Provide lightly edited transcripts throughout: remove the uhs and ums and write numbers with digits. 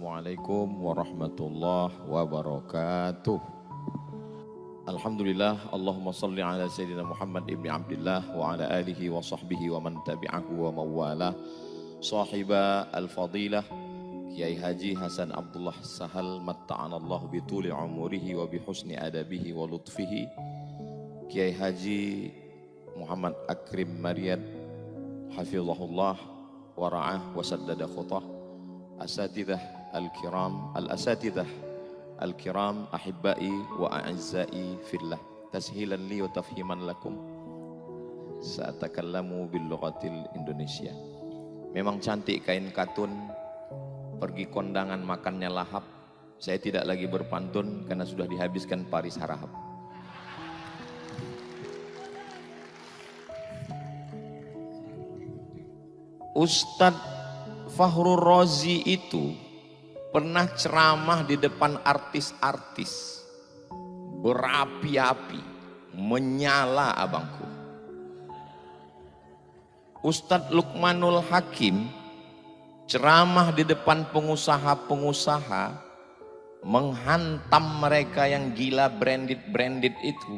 Assalamualaikum warahmatullahi wabarakatuh. Alhamdulillah, Allahumma salli ala Sayyidina Muhammad ibn Abdullah wa ala alihi wa sahbihi wa man tabi'ahu wa mawalah. Sahiba al-fadilah Kiai Haji Hasan Abdullah Sahal matta'anallahu bituli umurihi wa bihusni adabihi wa lutfihi. Kiai Haji Muhammad Akrim Maryad hafizahullah wa ra'ah wa saddada khutah. Asatidah al-kiram, al-asatidah al-kiram, ahibbai wa a'azzai fillah. Tashilan li wa tafhiman lakum. Sa'atakallamu bil lughatil Indonesia. Memang cantik kain katun, pergi kondangan makannya lahap. Saya tidak lagi berpantun karena sudah dihabiskan Paris Harahap. Ustadz Fakhrul Razi itu pernah ceramah di depan artis-artis, berapi-api, menyala abangku. Ustadz Luqmanul Hakim ceramah di depan pengusaha-pengusaha, menghantam mereka yang gila branded itu.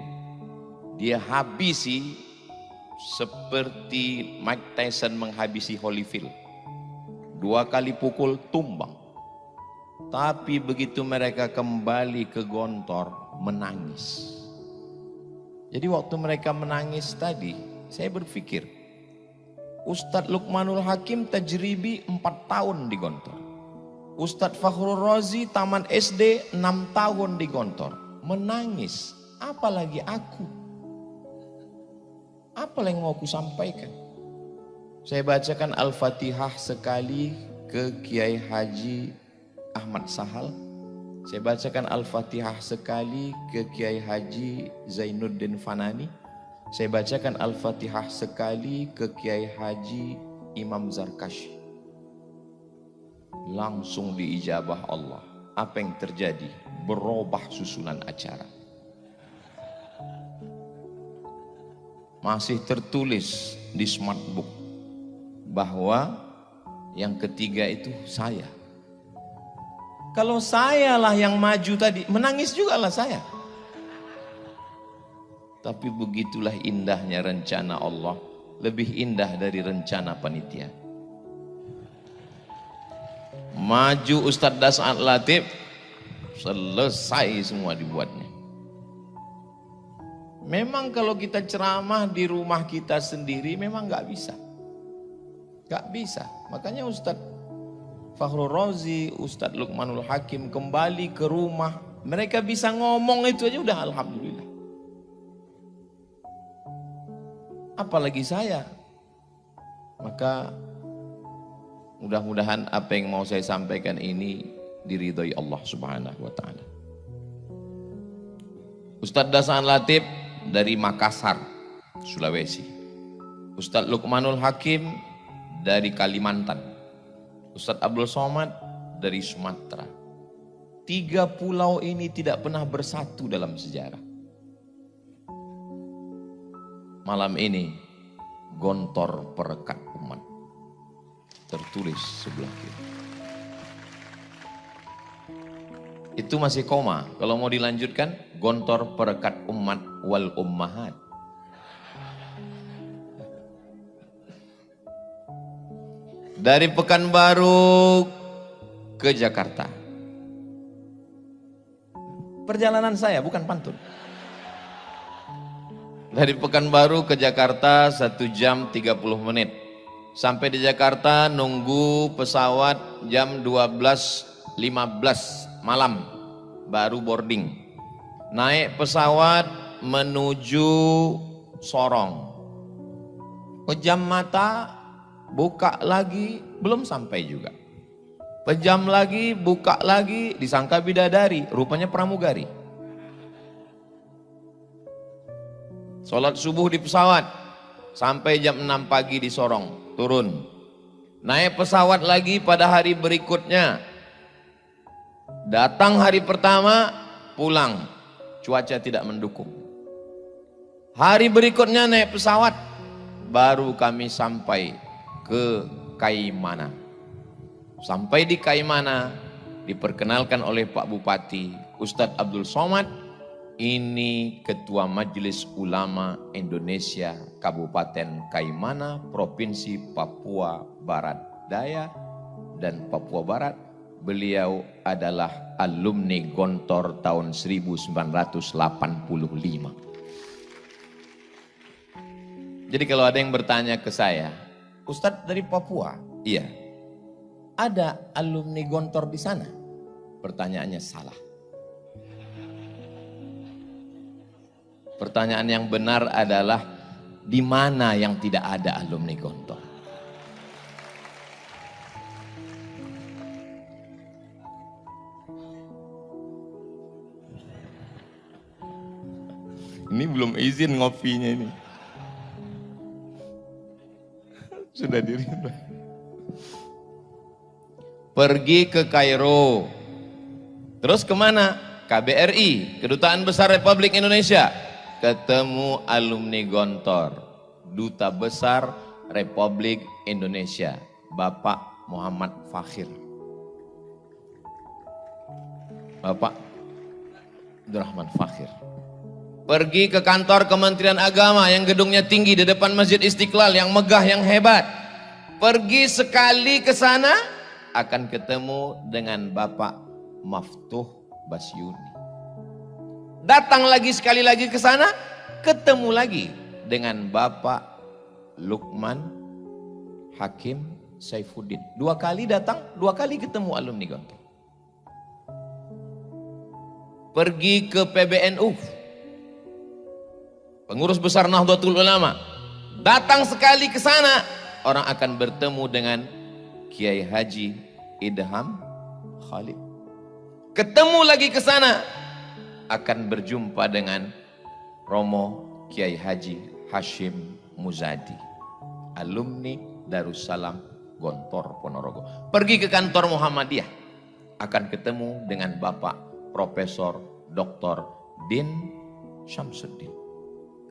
Dia habisi seperti Mike Tyson menghabisi Holyfield. 2 kali pukul tumbang. Tapi begitu mereka kembali ke Gontor, menangis. Jadi waktu mereka menangis tadi, saya berpikir, Ustadz Luqmanul Hakim tajribi 4 tahun di Gontor. Ustadz Fakhrul Razi taman SD 6 tahun di Gontor. Menangis, apalagi aku. Apa yang mau aku sampaikan? Saya bacakan Al-Fatihah sekali ke Kiai Haji Ahmad Sahal. Saya bacakan Al-Fatihah sekali ke Kiai Haji Zainuddin Fanani. Saya bacakan Al-Fatihah sekali ke Kiai Haji Imam Zarkashi. Langsung diijabah Allah. Apa yang terjadi? Berubah susunan acara. Masih tertulis di smartbook bahwa yang ketiga itu saya. Kalau sayalah yang maju tadi, menangis juga lah saya. Tapi begitulah indahnya rencana Allah, lebih indah dari rencana panitia. Maju Ustadz Das'ad Latif, selesai semua dibuatnya. Memang kalau kita ceramah di rumah kita sendiri memang gak bisa. Gak bisa. Makanya Ustadz Fakhrul Razi, Ustadz Luqmanul Hakim kembali ke rumah. Mereka bisa ngomong itu aja udah alhamdulillah. Apalagi saya. Maka mudah-mudahan apa yang mau saya sampaikan ini diridhoi Allah Subhanahu wa taala. Ustadz Das'ad Latif dari Makassar, Sulawesi. Ustadz Luqmanul Hakim dari Kalimantan. Ustadz Abdul Somad dari Sumatera. 3 pulau ini tidak pernah bersatu dalam sejarah. Malam ini Gontor Perekat Umat tertulis sebelah kiri. Itu masih koma. Kalau mau dilanjutkan, Gontor Perekat Umat wal Ummahat. Dari Pekanbaru ke Jakarta. Perjalanan saya bukan pantun. Dari Pekanbaru ke Jakarta 1 jam 30 menit. Sampai di Jakarta nunggu pesawat jam 12.15 malam baru boarding. Naik pesawat menuju Sorong. Pejam mata, buka lagi, belum sampai juga. Pejam lagi, buka lagi, disangka bidadari, rupanya pramugari. Sholat subuh di pesawat, sampai jam 6 pagi di Sorong, turun. Naik pesawat lagi pada hari berikutnya. Datang hari pertama, pulang. Cuaca tidak mendukung. Hari berikutnya naik pesawat, baru kami sampai ke Kaimana. Sampai di Kaimana, diperkenalkan oleh Pak Bupati Ustadz Abdul Somad. Ini Ketua Majelis Ulama Indonesia Kabupaten Kaimana, Provinsi Papua Barat Daya dan Papua Barat. Beliau adalah alumni Gontor tahun 1985. Jadi kalau ada yang bertanya ke saya, Ustadz dari Papua? Iya. Ada alumni Gontor di sana? Pertanyaannya salah. Pertanyaan yang benar adalah di mana yang tidak ada alumni Gontor? Ini belum izin ngopinya ini. Sudah diribah. Pergi ke Kairo. Terus kemana? KBRI, Kedutaan Besar Republik Indonesia. Ketemu alumni Gontor, Duta Besar Republik Indonesia, Bapak Muhammad Fakhir. Bapak Abdurrahman Fakhir. Pergi ke kantor Kementerian Agama yang gedungnya tinggi di depan Masjid Istiqlal, yang megah, yang hebat. Pergi sekali ke sana akan ketemu dengan Bapak Maftuh Basyuni. Datang lagi sekali lagi ke sana, ketemu lagi dengan Bapak Lukman Hakim Saifuddin. 2 kali datang, 2 kali ketemu alumni Gontor. Pergi ke PBNU, Pengurus Besar Nahdlatul Ulama. Datang sekali ke sana, orang akan bertemu dengan Kiai Haji Idham Khalid. Ketemu lagi ke sana, akan berjumpa dengan Romo Kiai Haji Hashim Muzadi, alumni Darussalam Gontor Ponorogo. Pergi ke kantor Muhammadiyah, akan ketemu dengan Bapak Profesor Dr. Din Syamsuddin.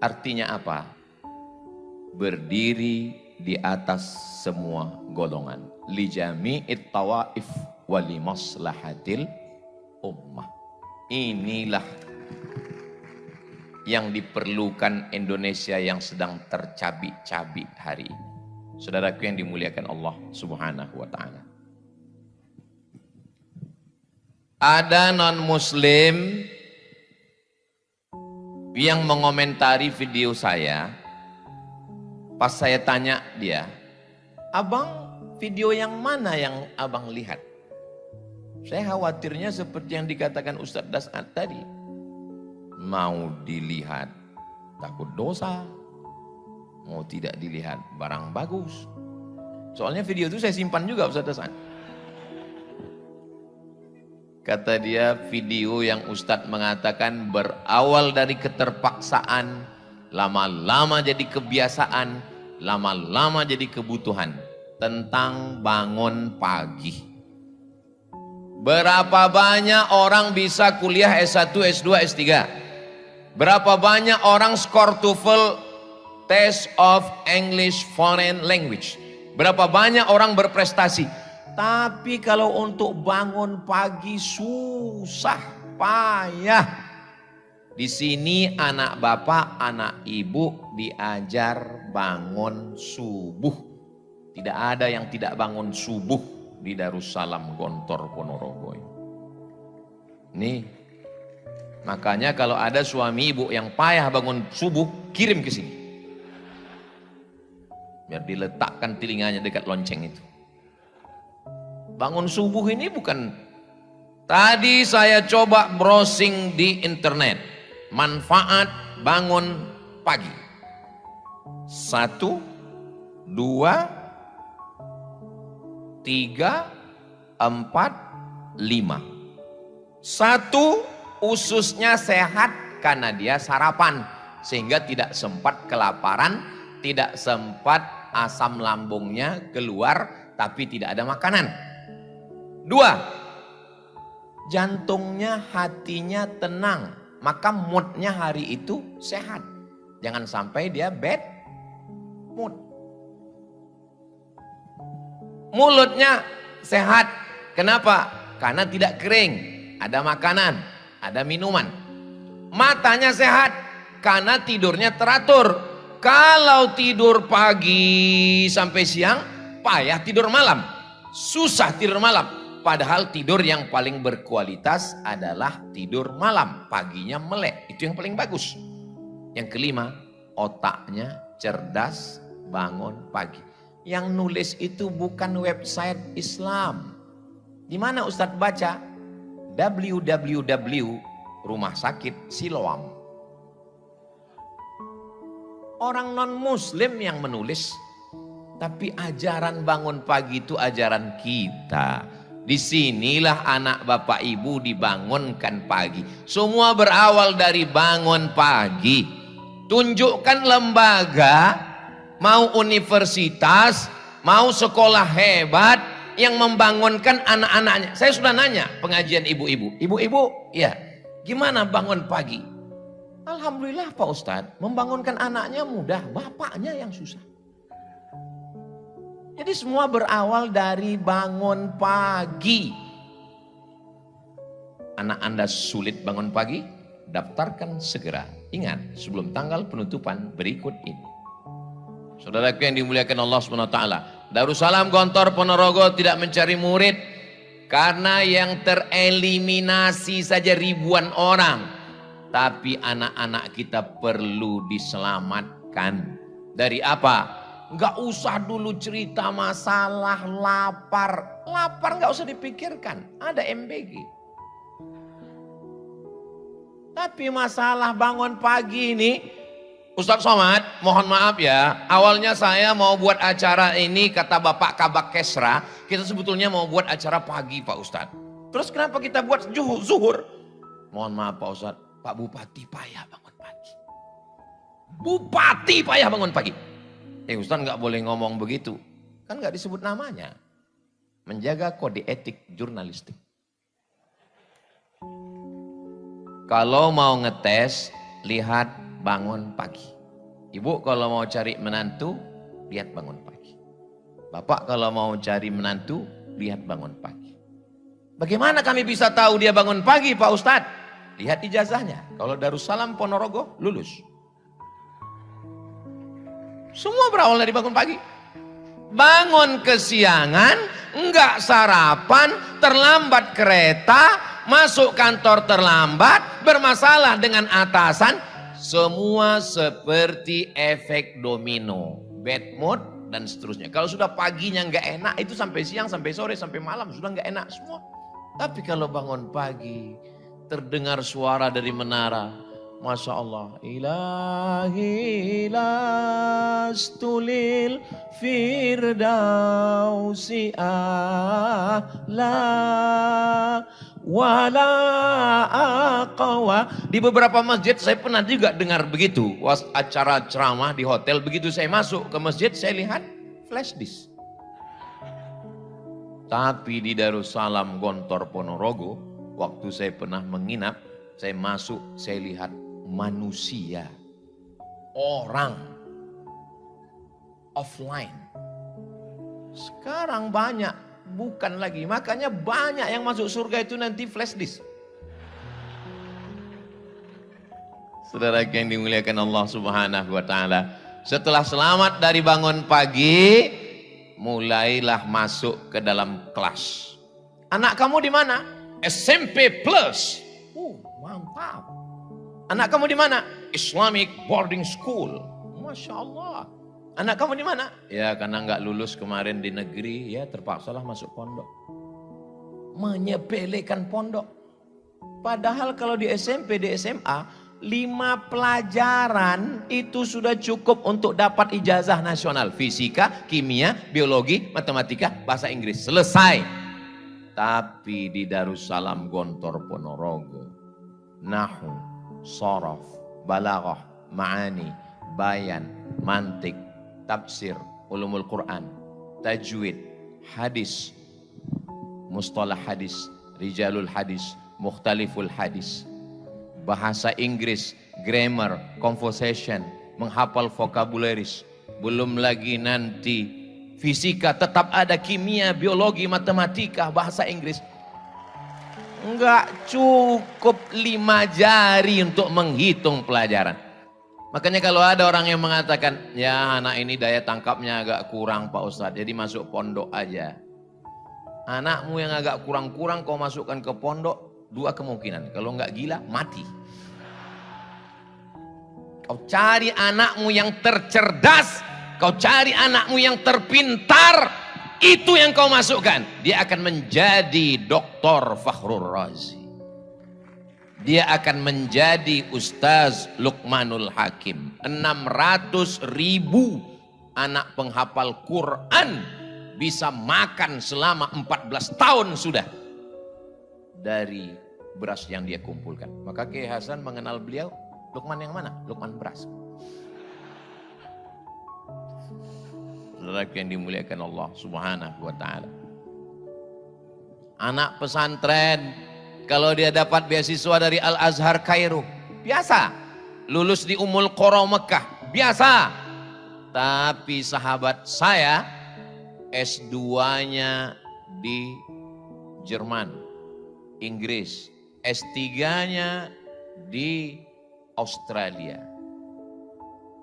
Artinya apa? Berdiri di atas semua golongan. Li jami'it tawaif wa li maslahatil ummah. Inilah yang diperlukan Indonesia yang sedang tercabik-cabik hari ini. Saudaraku yang dimuliakan Allah Subhanahu wa ta'ala. Ada non-muslim yang mengomentari video saya. Pas saya tanya dia, "Abang, video yang mana yang abang lihat?" Saya khawatirnya seperti yang dikatakan Ustadz Das'ad tadi. Mau dilihat takut dosa, mau tidak dilihat barang bagus. Soalnya video itu saya simpan juga Ustadz Das'ad. Kata dia, video yang Ustadz mengatakan berawal dari keterpaksaan, lama-lama jadi kebiasaan, lama-lama jadi kebutuhan. Tentang bangun pagi. Berapa banyak orang bisa kuliah S1, S2, S3? Berapa banyak orang skor TOEFL Test of English Foreign Language? Berapa banyak orang berprestasi? Tapi kalau untuk bangun pagi susah, payah. Di sini anak bapak, anak ibu diajar bangun subuh. Tidak ada yang tidak bangun subuh di Darussalam Gontor Ponorogo. Nih, makanya kalau ada suami ibu yang payah bangun subuh, kirim ke sini. Biar diletakkan telinganya dekat lonceng itu. Bangun subuh ini bukan, tadi saya coba browsing di internet, manfaat bangun pagi. 1, 2, 3, 4, 5. 1, ususnya sehat karena dia sarapan, sehingga tidak sempat kelaparan, tidak sempat asam lambungnya keluar, tapi tidak ada makanan. 2, jantungnya, hatinya tenang, maka moodnya hari itu sehat. Jangan sampai dia bad mood. Mulutnya sehat. Kenapa? karena tidak kering, ada makanan, ada minuman. Matanya sehat karena tidurnya teratur. Kalau tidur pagi sampai siang, payah tidur malam, susah tidur malam. Padahal tidur yang paling berkualitas adalah tidur malam, paginya melek, itu yang paling bagus. Yang kelima, otaknya cerdas, bangun pagi. Yang nulis itu bukan website Islam. Di mana Ustadz baca? www Rumah Sakit Siloam. Orang non muslim yang menulis. Tapi ajaran bangun pagi itu ajaran kita. Disinilah anak bapak ibu dibangunkan pagi. Semua berawal dari bangun pagi. Tunjukkan lembaga, mau universitas, mau sekolah hebat yang membangunkan anak-anaknya. Saya sudah nanya pengajian ibu-ibu. Ibu-ibu, ya, gimana bangun pagi? Alhamdulillah Pak Ustadz, membangunkan anaknya mudah, bapaknya yang susah. Jadi semua berawal dari bangun pagi. Anak Anda sulit bangun pagi, daftarkan segera. Ingat, sebelum tanggal penutupan berikut ini. Saudaraku yang dimuliakan Allah SWT, Darussalam Gontor Ponorogo tidak mencari murid karena yang tereliminasi saja ribuan orang. Tapi anak-anak kita perlu diselamatkan. Dari apa? Gak usah dulu cerita masalah lapar. Lapar gak usah dipikirkan. Ada MBG. Tapi masalah bangun pagi ini, Ustadz Somad, mohon maaf ya. Awalnya saya mau buat acara ini, kata Bapak Kabak Kesra, kita sebetulnya mau buat acara pagi Pak Ustadz. Terus kenapa kita buat zuhur? Mohon maaf Pak Ustadz, Pak Bupati payah bangun pagi. Bupati payah bangun pagi. Ustaz nggak boleh ngomong begitu, kan nggak disebut namanya. Menjaga kode etik jurnalistik. Kalau mau ngetes, lihat bangun pagi. Ibu kalau mau cari menantu, lihat bangun pagi. Bapak kalau mau cari menantu, lihat bangun pagi. Bagaimana kami bisa tahu dia bangun pagi Pak Ustadz? Lihat ijazahnya. Kalau Darussalam Ponorogo, lulus. Semua berawal dari bangun pagi. Bangun kesiangan, enggak sarapan, terlambat kereta, masuk kantor terlambat, bermasalah dengan atasan. Semua seperti efek domino, bad mood dan seterusnya. Kalau sudah paginya enggak enak, itu sampai siang, sampai sore, sampai malam sudah enggak enak semua. Tapi kalau bangun pagi, terdengar suara dari menara, Masya Allah, ilahi lastulil firdausi a'la wala aqwa. Di beberapa masjid saya pernah juga dengar begitu. Acara ceramah di hotel, begitu saya masuk ke masjid, saya lihat flash disk. Tapi di Darussalam Gontor Ponorogo, waktu saya pernah menginap, saya masuk, saya lihat manusia, orang offline. Sekarang banyak, bukan lagi. Makanya banyak yang masuk surga itu nanti flash disk. Saudara yang dimuliakan Allah Subhanahu wa taala, setelah selamat dari bangun pagi, mulailah masuk ke dalam kelas. Anak kamu di mana? SMP Plus. Mantap. Anak kamu di mana? Islamic Boarding School. Masya Allah. Anak kamu di mana? Ya karena nggak lulus kemarin di negeri, ya terpaksalah masuk pondok. Menyepelekan pondok. Padahal kalau di SMP, di SMA, 5 pelajaran itu sudah cukup untuk dapat ijazah nasional. Fisika, kimia, biologi, matematika, bahasa Inggris. Selesai. Tapi di Darussalam Gontor Ponorogo, Nahu, Sorof, Balaghah, Ma'ani, Bayan, Mantik, Tafsir, Ulumul Quran, Tajwid, Hadis, Mustalah Hadis, Rijalul Hadis, Mukhtaliful Hadis, bahasa Inggris, grammar, conversation, menghafal vocabularies, belum lagi nanti fisika, tetap ada kimia, biologi, matematika, bahasa Inggris. Enggak cukup 5 jari untuk menghitung pelajaran. Makanya kalau ada orang yang mengatakan, ya anak ini daya tangkapnya agak kurang Pak Ustadz, jadi masuk pondok aja. Anakmu yang agak kurang-kurang kau masukkan ke pondok, 2 kemungkinan. Kalau enggak gila, mati. Kau cari anakmu yang tercerdas, kau cari anakmu yang terpintar, itu yang kau masukkan. Dia akan menjadi Dr. Fakhrul Razi. Dia akan menjadi Ustaz Luqmanul Hakim. 600.000 anak penghafal Quran bisa makan selama 14 tahun sudah dari beras yang dia kumpulkan. Maka Kiai Hasan mengenal beliau, Luqman yang mana? Luqman beras. Saudara yang dimuliakan Allah Subhanahu wa taala. Anak pesantren kalau dia dapat beasiswa dari Al-Azhar Kairo, biasa. Lulus di Ummul Qura Mekah, biasa. Tapi sahabat saya S2-nya di Jerman, Inggris, S3-nya di Australia.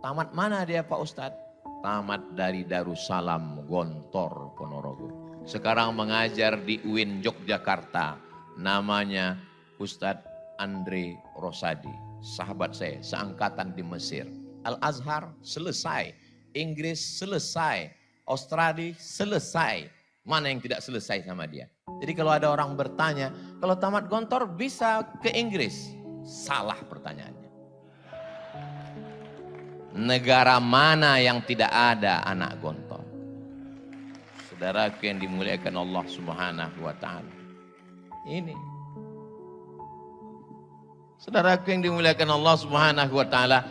Tamat mana dia Pak Ustadz? Tamat dari Darussalam Gontor Ponorogo. Sekarang mengajar di UIN Yogyakarta. Namanya Ustadz Andre Rosadi. Sahabat saya, seangkatan di Mesir. Al-Azhar selesai. Inggris selesai. Australia selesai. Mana yang tidak selesai sama dia? Jadi kalau ada orang bertanya, kalau tamat Gontor bisa ke Inggris? Salah pertanyaannya. Negara mana yang tidak ada anak Gontor? Saudaraku yang dimuliakan Allah Subhanahu wa taala. Ini. Saudaraku yang dimuliakan Allah Subhanahu wa taala,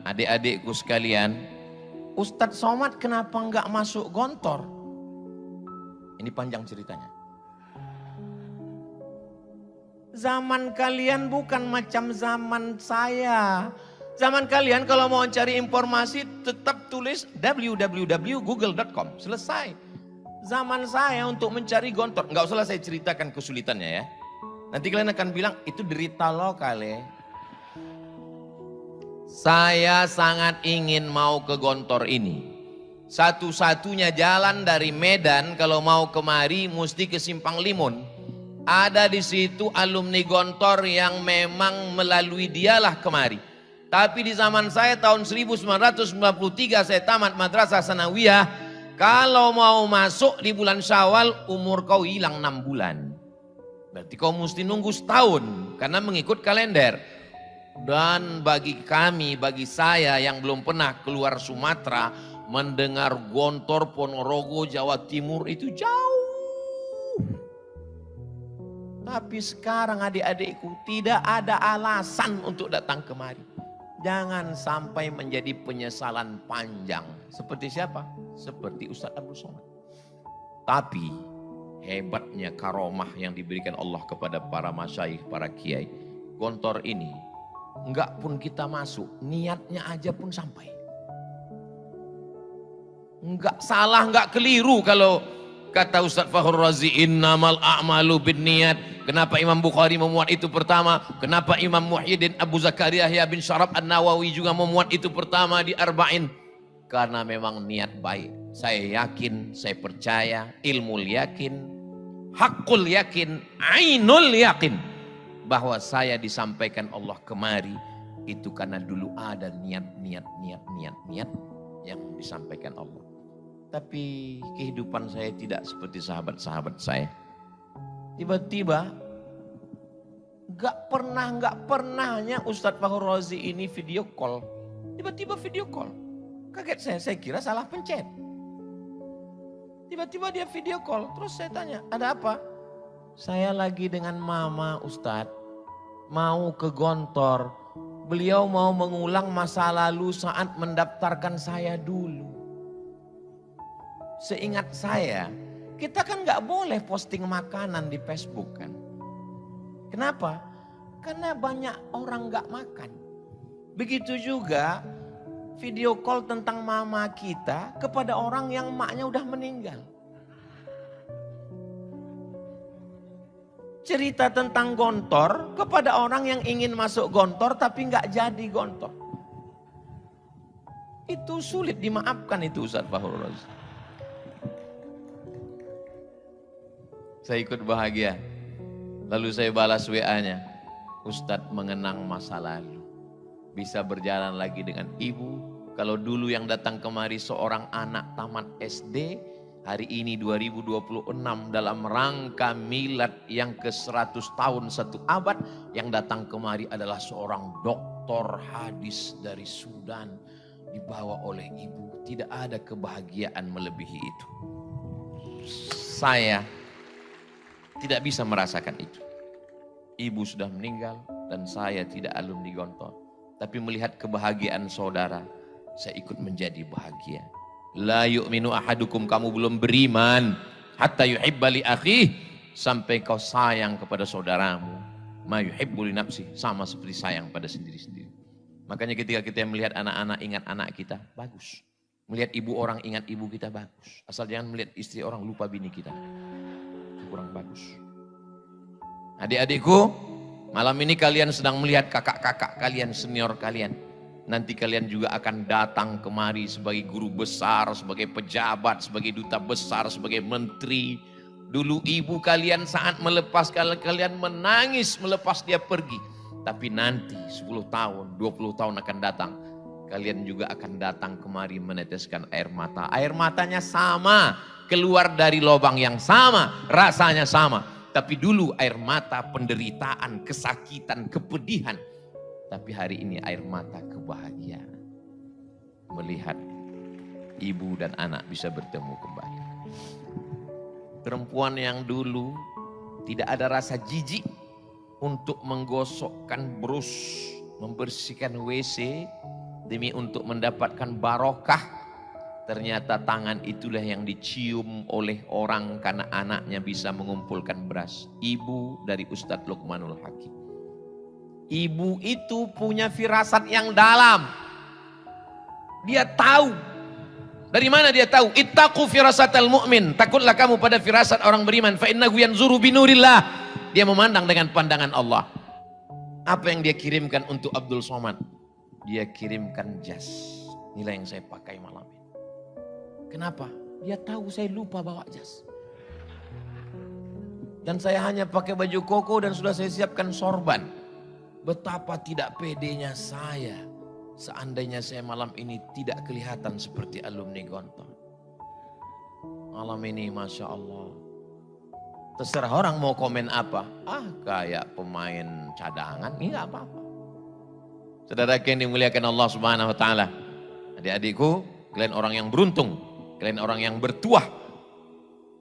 adik-adikku sekalian, Ustadz Somad kenapa enggak masuk Gontor? Ini panjang ceritanya. Zaman kalian bukan macam zaman saya. Zaman kalian kalau mau cari informasi tetap tulis www.google.com. Selesai. Zaman saya untuk mencari Gontor. Enggak usah saya ceritakan kesulitannya ya. Nanti kalian akan bilang itu derita lokal ya. Saya sangat ingin mau ke Gontor ini. Satu-satunya jalan dari Medan kalau mau kemari mesti ke Simpang Limun. Ada di situ alumni Gontor yang memang melalui dialah kemari. Tapi di zaman saya tahun 1993 saya tamat madrasah sanawiyah. Kalau mau masuk di bulan Syawal umur kau hilang 6 bulan. Berarti kau mesti nunggu setahun karena mengikut kalender. Dan bagi kami, bagi saya yang belum pernah keluar Sumatera, mendengar Gontor, Ponorogo, Jawa Timur itu jauh. Tapi sekarang adik-adikku tidak ada alasan untuk datang kemari. Jangan sampai menjadi penyesalan panjang. Seperti siapa? Seperti Ustadz Abdul Somad. Tapi hebatnya karomah yang diberikan Allah kepada para masyaikh, para kiai. Gontor ini, enggak pun kita masuk, niatnya aja pun sampai. Enggak salah, enggak keliru kalau kata Ustadz Fakhrul Razi, innamal a'malu binniyat. Kenapa Imam Bukhari memuat itu pertama? Kenapa Imam Muhyiddin Abu Zakaria Yahya bin Syaraf An-Nawawi juga memuat itu pertama di Arba'in? Karena memang niat baik. Saya yakin, saya percaya, ilmu yakin, hakul yakin, ainul yakin. Bahwa saya disampaikan Allah kemari, itu karena dulu ada niat yang disampaikan Allah. Tapi kehidupan saya tidak seperti sahabat-sahabat saya. Tiba-tiba gak pernahnya Ustadz Fakhrul Razi ini video call. Tiba-tiba video call. Kaget saya kira salah pencet. Tiba-tiba dia video call. Terus saya tanya, ada apa? Saya lagi dengan mama Ustadz. Mau ke Gontor. Beliau mau mengulang masa lalu saat mendaftarkan saya dulu. Seingat saya, kita kan gak boleh posting makanan di Facebook kan. Kenapa? Karena banyak orang gak makan. Begitu juga video call tentang mama kita kepada orang yang maknya udah meninggal. cerita tentang Gontor kepada orang yang ingin masuk Gontor tapi nggak jadi Gontor. Itu sulit dimaafkan itu Ustaz Fahru Razi. Saya ikut bahagia. Lalu saya balas WA-nya. Ustadz mengenang masa lalu. Bisa berjalan lagi dengan ibu. Kalau dulu yang datang kemari seorang anak tamat SD. Hari ini 2026 dalam rangka milad yang ke-100 tahun 1 abad. Yang datang kemari adalah seorang doktor hadis dari Sudan. Dibawa oleh ibu. Tidak ada kebahagiaan melebihi itu. Saya tidak bisa merasakan itu. Ibu sudah meninggal dan saya tidak alumni Gontor. Tapi melihat kebahagiaan saudara, saya ikut menjadi bahagia. La yu'minu ahadukum, kamu belum beriman. Hatta yuhibba li akhih, sampai kau sayang kepada saudaramu. Ma yuhibbu li nafsi, sama seperti sayang pada sendiri-sendiri. Makanya ketika kita melihat anak-anak ingat anak kita, bagus. Melihat ibu orang ingat ibu kita, bagus. Asal jangan melihat istri orang lupa bini kita. Kurang bagus. Adik-adikku, malam ini kalian sedang melihat kakak-kakak kalian, senior kalian. Nanti kalian juga akan datang kemari sebagai guru besar, sebagai pejabat, sebagai duta besar, sebagai menteri. Dulu ibu kalian saat melepaskan kalian menangis melepas dia pergi. Tapi nanti 10 tahun, 20 tahun akan datang. Kalian juga akan datang kemari meneteskan air mata. Air matanya sama, keluar dari lubang yang sama, rasanya sama. Tapi dulu air mata penderitaan, kesakitan, kepedihan. Tapi hari ini air mata kebahagiaan. Melihat ibu dan anak bisa bertemu kembali. Perempuan yang dulu tidak ada rasa jijik untuk menggosokkan brus, membersihkan WC demi untuk mendapatkan barokah. Ternyata tangan itulah yang dicium oleh orang karena anaknya bisa mengumpulkan beras. Ibu dari Ustadz Luqmanul Hakim. Ibu itu punya firasat yang dalam. Dia tahu. Dari mana dia tahu? Ittaqu firasatal mu'min. Takutlah kamu pada firasat orang beriman. Fa innahu yanzuru binurillah. Dia memandang dengan pandangan Allah. Apa yang dia kirimkan untuk Abdul Somad? Dia kirimkan jas. Inilah yang saya pakai malam ini. Kenapa? Dia tahu saya lupa bawa jas. Dan saya hanya pakai baju koko dan sudah saya siapkan sorban. Betapa tidak pedenya saya. Seandainya saya malam ini tidak kelihatan seperti alumni Gontor. Malam ini Masya Allah. Terserah orang mau komen apa. Kayak pemain cadangan. Ini gak apa-apa. Saudara yang dimuliakan Allah Subhanahu Wa Taala. Adik-adikku, kalian orang yang beruntung. Kalian orang yang bertuah.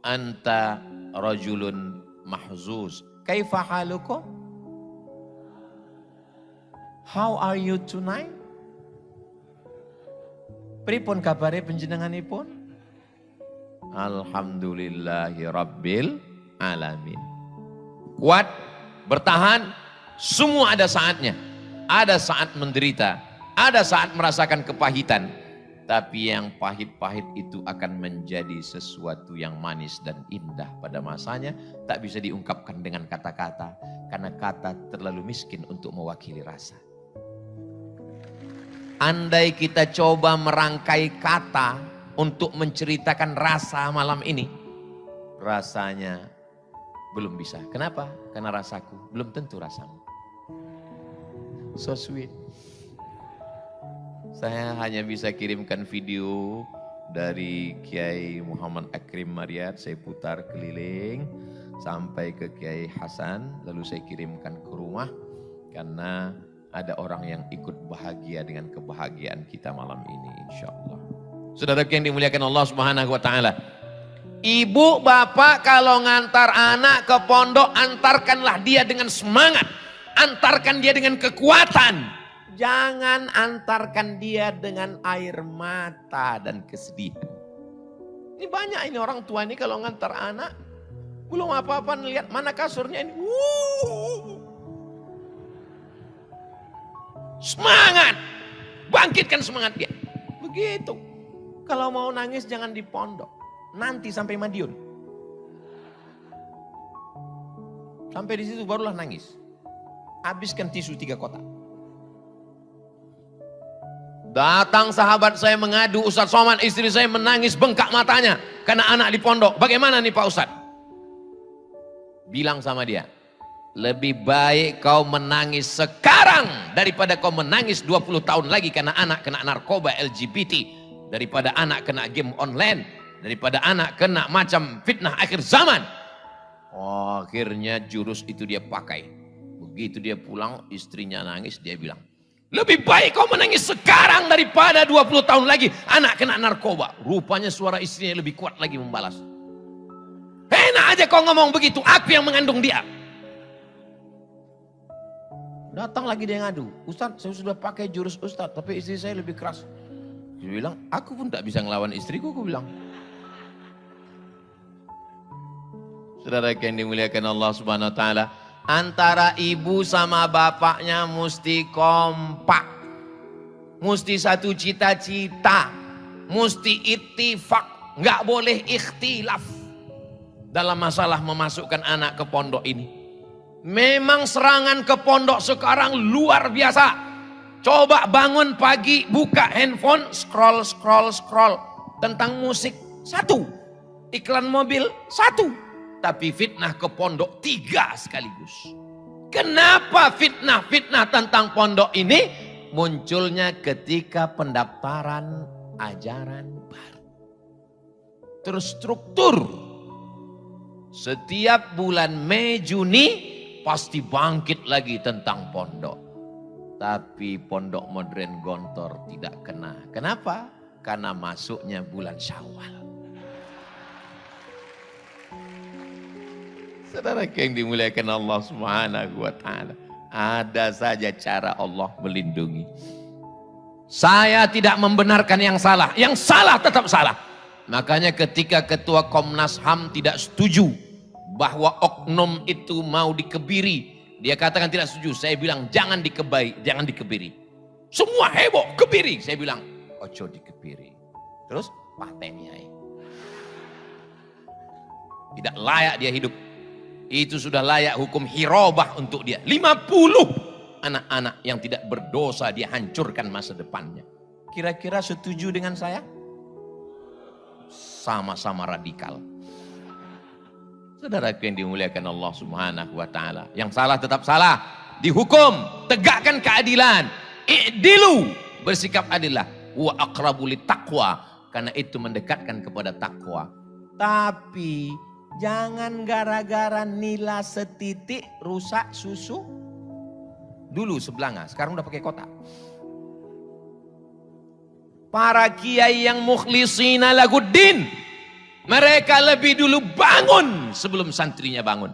Anta rajulun mahzuz. Kaifa halukum? How are you tonight? Pripun kabare panjenenganipun? Alhamdulillahi rabbil alamin. Kuat, bertahan, semua ada saatnya. Ada saat menderita, ada saat merasakan kepahitan. Tapi yang pahit-pahit itu akan menjadi sesuatu yang manis dan indah pada masanya. Tak bisa diungkapkan dengan kata-kata. Karena kata terlalu miskin untuk mewakili rasa. Andai kita coba merangkai kata untuk menceritakan rasa malam ini. Rasanya belum bisa. Kenapa? Karena rasaku belum tentu rasamu. So sweet. Saya hanya bisa kirimkan video dari Kiai Muhammad Akrim Maryat. Saya putar keliling sampai ke Kiai Hasan. Lalu saya kirimkan ke rumah. Karena ada orang yang ikut bahagia dengan kebahagiaan kita malam ini insya Allah. Saudara yang dimuliakan Allah Subhanahu Wa Taala. Ibu bapak kalau ngantar anak ke pondok, antarkanlah dia dengan semangat. Antarkan dia dengan kekuatan. Jangan antarkan dia dengan air mata dan kesedihan. Ini banyak ini orang tua ini kalau ngantar anak. Belum apa-apa lihat mana kasurnya ini. Semangat. Bangkitkan semangat dia. Begitu. Kalau mau nangis jangan di pondok. Nanti sampai Madiun. Sampai di situ barulah nangis. Habiskan tisu 3 kotak. Datang sahabat saya mengadu, Ustaz Somad, istri saya menangis bengkak matanya karena anak di pondok. Bagaimana nih Pak Ustaz? Bilang sama dia, lebih baik kau menangis sekarang daripada kau menangis 20 tahun lagi karena anak kena narkoba LGBT, daripada anak kena game online, daripada anak kena macam fitnah akhir zaman. Oh, akhirnya jurus itu dia pakai. Begitu dia pulang, istrinya nangis, dia bilang, lebih baik kau menangis sekarang daripada 20 tahun lagi anak kena narkoba. Rupanya suara istrinya lebih kuat lagi membalas. Enak aja kau ngomong begitu, aku yang mengandung dia. Datang lagi dia ngadu, Ustaz saya sudah pakai jurus Ustaz, tapi istri saya lebih keras. Dia bilang, aku pun tak bisa ngelawan istriku, aku bilang. Saudara yang dimuliakan Allah Subhanahu wa taala, antara ibu sama bapaknya mesti kompak. Mesti satu cita-cita, mesti ittifaq, enggak boleh ikhtilaf dalam masalah memasukkan anak ke pondok ini. Memang serangan ke pondok sekarang luar biasa. Coba bangun pagi, buka handphone, scroll tentang musik 1, iklan mobil 1. Tapi fitnah ke pondok 3 sekaligus. Kenapa fitnah tentang pondok ini? Munculnya ketika pendaftaran ajaran baru. Terstruktur. Setiap bulan Mei, Juni pasti bangkit lagi tentang pondok. Tapi pondok modern Gontor tidak kena. Kenapa? Karena masuknya bulan Syawal. Saudara yang dimuliakan Allah Subhanahu wa taala, ada saja cara Allah melindungi. Saya tidak membenarkan yang salah tetap salah. Makanya ketika ketua Komnas HAM tidak setuju bahwa oknum itu mau dikebiri, dia katakan tidak setuju. Saya bilang jangan dikebiri. Semua heboh, kebiri. Saya bilang ojo dikebiri. Terus patenya tidak layak dia hidup. Itu sudah layak hukum hirobah untuk dia. 50 anak-anak yang tidak berdosa dia hancurkan masa depannya. Kira-kira setuju dengan saya? Sama-sama radikal. Saudara yang dimuliakan Allah Subhanahu wa taala, yang salah tetap salah, dihukum, tegakkan keadilan. I'dilu, bersikap adillah. Wa aqrabu littaqwa, karena itu mendekatkan kepada takwa. Tapi jangan gara-gara nila setitik rusak susu. Dulu sebelanga, sekarang udah pakai kotak. Para kiai yang mukhlisina laguddin, mereka lebih dulu bangun sebelum santrinya bangun.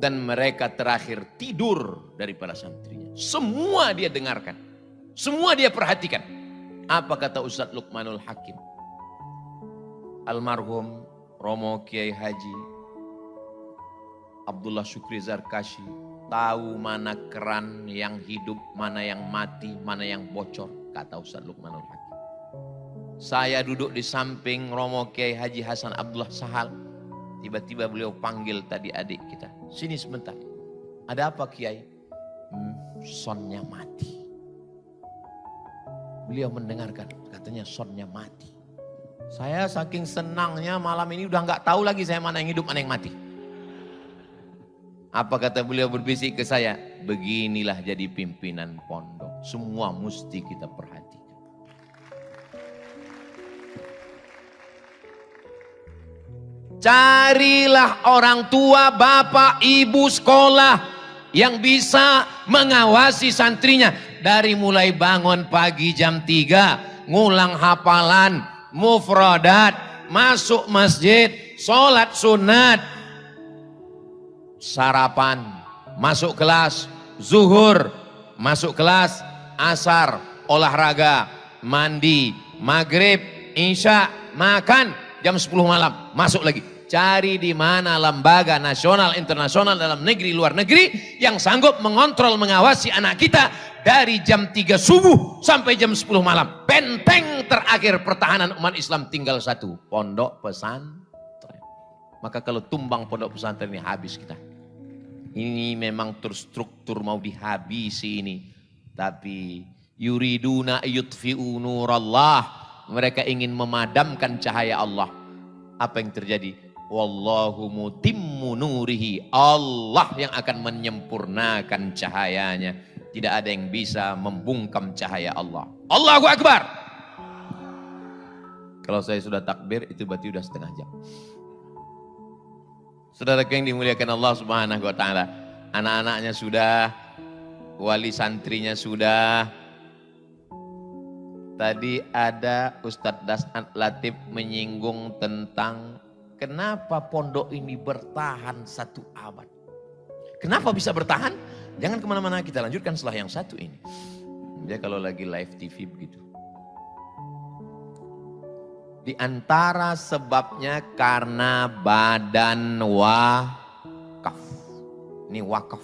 Dan mereka terakhir tidur daripada santrinya. Semua dia dengarkan. Semua dia perhatikan. Apa kata Ustadz Luqmanul Hakim? Almarhum Romo Kiai Haji Abdullah Syukri Zarkashi tahu mana keran yang hidup, mana yang mati, mana yang bocor, kata Ustaz Luqmanul Hakim. Saya duduk di samping Romo Kiai Haji Hasan Abdullah Sahal. Tiba-tiba beliau panggil tadi adik kita, sini sebentar. Ada apa Kiai? Sonnya mati. Beliau mendengarkan, katanya sonnya mati. Saya saking senangnya malam ini udah nggak tahu lagi saya mana yang hidup, mana yang mati. Apa kata beliau berbisik ke saya? Beginilah jadi pimpinan pondok. Semua mesti kita perhatikan. Carilah orang tua, bapak, ibu sekolah yang bisa mengawasi santrinya. Dari mulai bangun pagi jam 3, ngulang hafalan, mufradat, masuk masjid, sholat sunat, sarapan, masuk kelas, zuhur, masuk kelas, asar, olahraga, mandi, maghrib, isya, makan, jam 10 malam, masuk lagi. Cari di mana lembaga nasional, internasional, dalam negeri, luar negeri yang sanggup mengontrol, mengawasi anak kita dari jam 3 subuh sampai jam 10 malam. Benteng terakhir pertahanan umat Islam tinggal satu, pondok pesantren. Maka kalau tumbang pondok pesantren ini habis kita. Ini memang terstruktur mau dihabisi ini. Tapi yuriduna yutfi'u nurallah. Mereka ingin memadamkan cahaya Allah. Apa yang terjadi? Wallahu mutimmu nurihi. Allah yang akan menyempurnakan cahayanya. Tidak ada yang bisa membungkam cahaya Allah. Allahu Akbar. Kalau saya sudah takbir itu berarti sudah setengah jam. Saudara yang dimuliakan Allah Subhanahu wa taala, anak-anaknya sudah, wali santrinya sudah. Tadi ada Ustadz Das'ad Latif menyinggung tentang kenapa pondok ini bertahan 1 abad. Kenapa bisa bertahan? Jangan kemana-mana, kita lanjutkan setelah yang satu ini. Dia kalau lagi live TV begitu. Di antara sebabnya karena badan wakaf. Ini wakaf.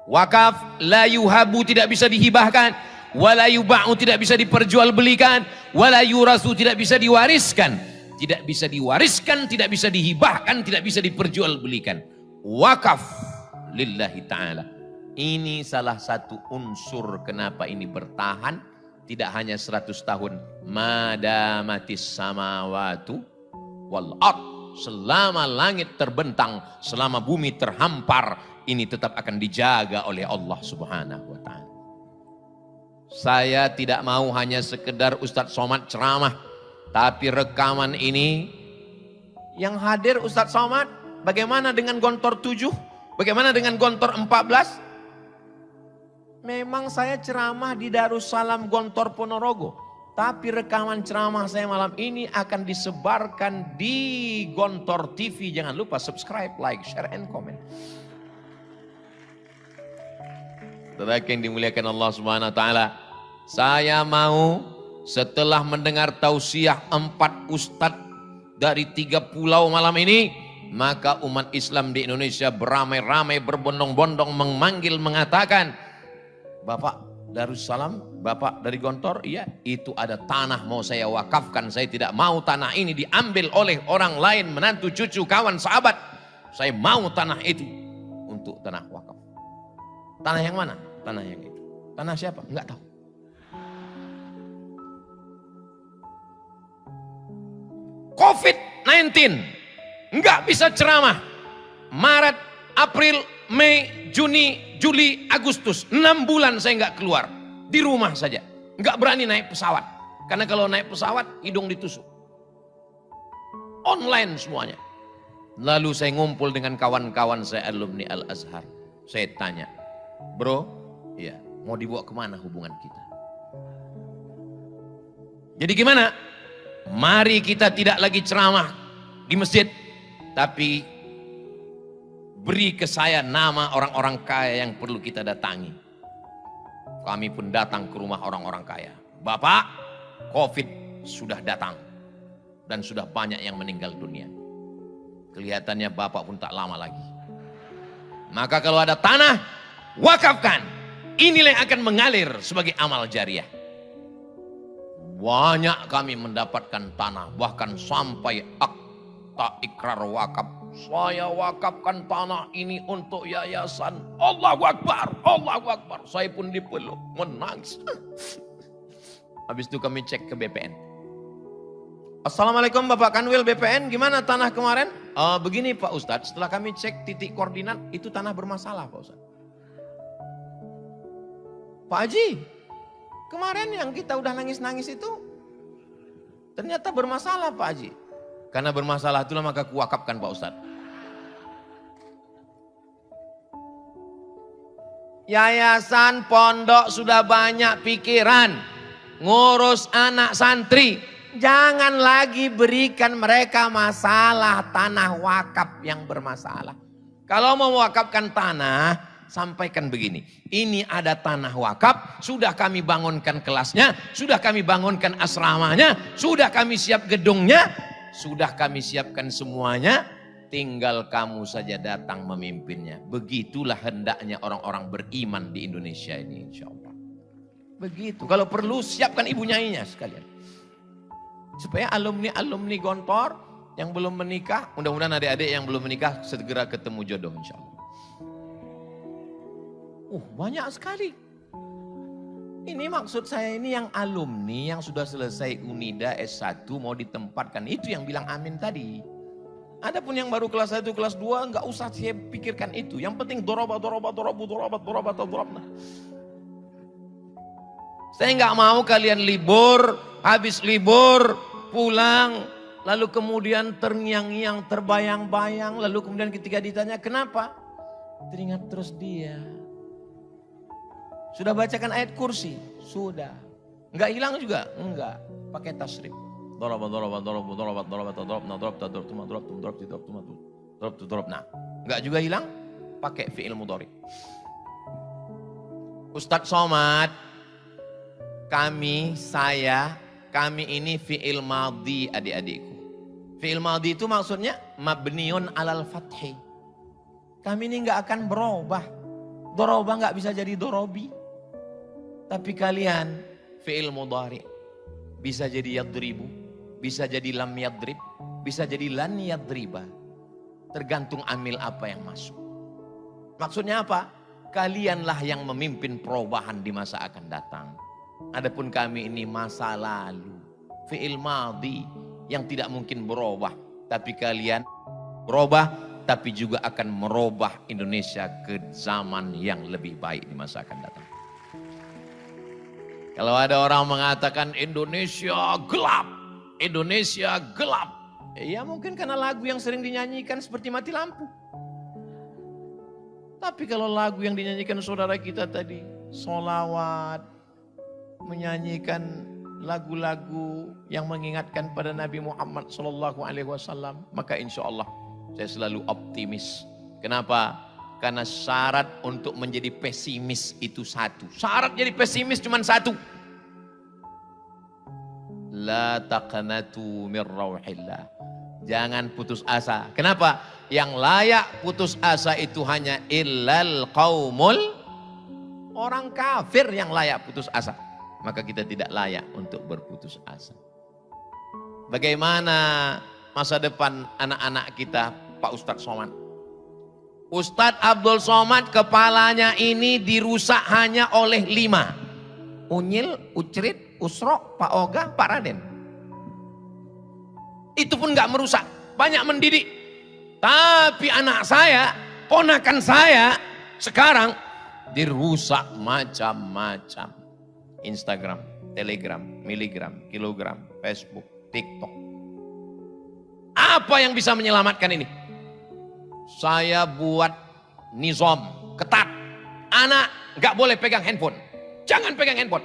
Wakaf la yuhabu, tidak bisa dihibahkan. Wala yuba'u, tidak bisa diperjualbelikan. Wala yurasu, tidak bisa diwariskan. Tidak bisa diwariskan, tidak bisa dihibahkan, tidak bisa diperjualbelikan. Wakaf lillahi ta'ala. Ini salah satu unsur kenapa ini bertahan. Tidak hanya 100 tahun. Madamatis samawatu wal ard. Selama langit terbentang, selama bumi terhampar, ini tetap akan dijaga oleh Allah Subhanahu wa ta'ala. Saya tidak mau hanya sekedar Ustadz Somad ceramah, tapi rekaman ini yang hadir Ustadz Somad, bagaimana dengan Gontor 7? Bagaimana dengan Gontor 14? Memang saya ceramah di Darussalam Gontor Ponorogo, tapi rekaman ceramah saya malam ini akan disebarkan di Gontor TV. Jangan lupa subscribe, like, share, and comment. Saudara yang dimuliakan Allah Subhanahu wa taala, saya mau setelah mendengar tausiah 4 ustadz dari 3 pulau malam ini, maka umat Islam di Indonesia beramai-ramai, berbondong-bondong memanggil, mengatakan, Bapak Darussalam, Bapak dari Gontor, iya, itu ada tanah mau saya wakafkan. Saya tidak mau tanah ini diambil oleh orang lain, menantu, cucu, kawan, sahabat. Saya mau tanah itu untuk tanah wakaf. Tanah yang mana? Tanah yang itu. Tanah siapa? Enggak tahu. COVID-19, enggak bisa ceramah. Maret, April, Mei, Juni, Juli, Agustus, 6 bulan saya enggak keluar. Di rumah saja. Enggak berani naik pesawat. Karena kalau naik pesawat, hidung ditusuk. Online semuanya. Lalu saya ngumpul dengan kawan-kawan saya alumni Al-Azhar. Saya tanya, bro, iya, mau dibawa kemana hubungan kita? Jadi gimana? Mari kita tidak lagi ceramah di masjid, tapi beri ke saya nama orang-orang kaya yang perlu kita datangi. Kami pun datang ke rumah orang-orang kaya. Bapak, COVID sudah datang dan sudah banyak yang meninggal dunia. Kelihatannya Bapak pun tak lama lagi. Maka kalau ada tanah, wakafkan. Inilah yang akan mengalir sebagai amal jariah. Banyak kami mendapatkan tanah, bahkan sampai akta ikrar wakaf. Saya wakafkan tanah ini untuk yayasan. Allahu Akbar, Allahu Akbar. Saya pun dipeluk, menangis. Habis itu kami cek ke BPN. Assalamualaikum Bapak Kanwil BPN, gimana tanah kemarin? Begini Pak Ustadz, setelah kami cek titik koordinat, itu tanah bermasalah Pak Ustadz. Pak Haji, kemarin yang kita udah nangis-nangis itu ternyata bermasalah Pak Haji. Karena bermasalah itulah maka kuwakafkan Pak Ustadz. Yayasan pondok sudah banyak pikiran ngurus anak santri. Jangan lagi berikan mereka masalah tanah wakaf yang bermasalah. Kalau mau mewakafkan tanah, sampaikan begini, ini ada tanah wakaf, sudah kami bangunkan kelasnya, sudah kami bangunkan asramanya, sudah kami siap gedungnya, sudah kami siapkan semuanya, tinggal kamu saja datang memimpinnya. Begitulah hendaknya orang-orang beriman di Indonesia ini insya Allah. Begitu, kalau perlu siapkan ibu nyainya sekalian. Supaya alumni-alumni Gontor yang belum menikah, mudah-mudahan adik-adik yang belum menikah segera ketemu jodoh insya Allah. Banyak sekali. Ini maksud saya ini yang alumni yang sudah selesai Unida S1 mau ditempatkan. Itu yang bilang amin tadi. Adapun yang baru kelas 1, kelas 2 nggak usah saya pikirkan itu. Yang penting dorobat. Nah. Saya nggak mau kalian libur, habis libur pulang, lalu kemudian terngiang-ngiang, terbayang-bayang, lalu kemudian ketika ditanya kenapa? Teringat terus dia. Sudah bacakan ayat kursi? Sudah. Enggak hilang juga? Enggak. Pakai tasrif. Nah, enggak juga hilang? Pakai fi'il mudhari. Ustadz Somad, kami ini fi'il madhi adik-adikku. Fi'il madhi itu maksudnya mabniun alal fathi. Kami ini enggak akan berubah. Dorobah enggak bisa jadi dorobi. Tapi kalian fi'il mudhari bisa jadi yadribu, bisa jadi lam yadrib, bisa jadi lan yadriba. Tergantung amil apa yang masuk. Maksudnya apa? Kalianlah yang memimpin perubahan di masa akan datang. Adapun kami ini masa lalu. Fi'il madhi yang tidak mungkin berubah. Tapi kalian berubah, tapi juga akan merubah Indonesia ke zaman yang lebih baik di masa akan datang. Kalau ada orang mengatakan Indonesia gelap, ya mungkin karena lagu yang sering dinyanyikan seperti mati lampu. Tapi kalau lagu yang dinyanyikan saudara kita tadi, sholawat, menyanyikan lagu-lagu yang mengingatkan pada Nabi Muhammad SAW, maka insya Allah saya selalu optimis. Kenapa? Karena syarat untuk menjadi pesimis itu satu. Syarat jadi pesimis cuma satu. La taqnatu min rauhillah. Jangan putus asa. Kenapa? Yang layak putus asa itu hanya illal qaumul. Orang kafir yang layak putus asa. Maka kita tidak layak untuk berputus asa. Bagaimana masa depan anak-anak kita, Pak Ustadz Somad? Ustadz Abdul Somad kepalanya ini dirusak hanya oleh 5. Unyil, Ucrit, Usro, Pak Oga, Pak Raden. Itu pun gak merusak, banyak mendidik. Tapi anak saya, ponakan saya sekarang dirusak macam-macam. Instagram, Telegram, Miligram, Kilogram, Facebook, TikTok. Apa yang bisa menyelamatkan ini? Saya buat nizam ketat. Anak gak boleh pegang handphone. Jangan pegang handphone.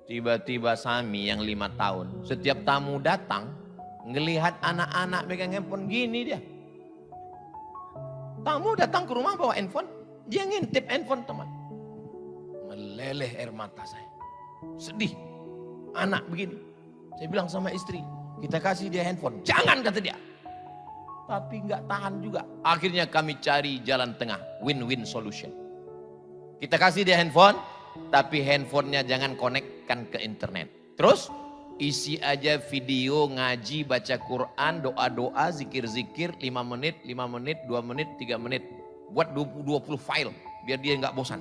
Tiba-tiba Sami yang 5 tahun. Setiap tamu datang. Ngelihat anak-anak pegang handphone gini dia. Tamu datang ke rumah bawa handphone. Dia ngintip handphone teman. Meleleh air mata saya. Sedih. Anak begini. Saya bilang sama istri. Kita kasih dia handphone. Jangan kata dia. Tapi nggak tahan juga. Akhirnya kami cari jalan tengah, win-win solution. Kita kasih dia handphone, tapi handphonenya jangan konekkan ke internet. Terus isi aja video ngaji, baca Quran, doa-doa, zikir-zikir 5 menit, 5 menit, 2 menit, 3 menit. Buat 20 file, biar dia nggak bosan.